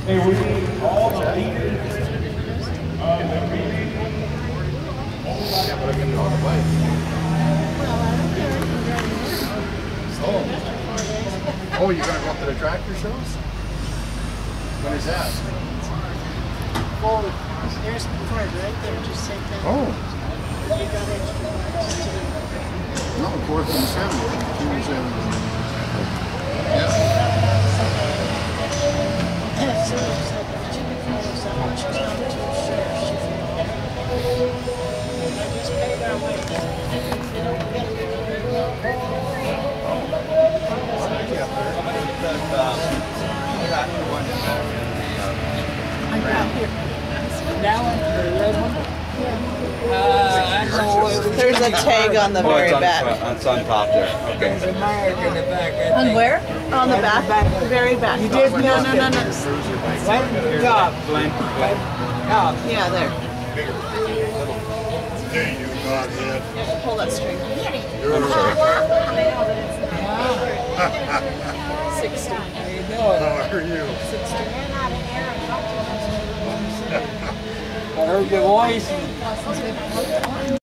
Hey, we need all the leaders that really. Yeah, but I can do it on the bike. Oh, you're gonna go up to the tractor shows? When is that? Well, there's the card right there, just say that. Oh. You got extra ones to No, 4th and 7th. Tuesday. Yeah. so it's like the two follows up, and she's not too sure. I just paid our way. They don't get it. I got here. That one, the red one? There's a tag on the very back. It's on top there. Okay. There's a mark in the back. On where? On the back? The very back. You did? No. Right at the top. Blank. Top. Yeah, there. There you godhead. Pull that string. You're 60. How you doing? How are you? I heard your voice.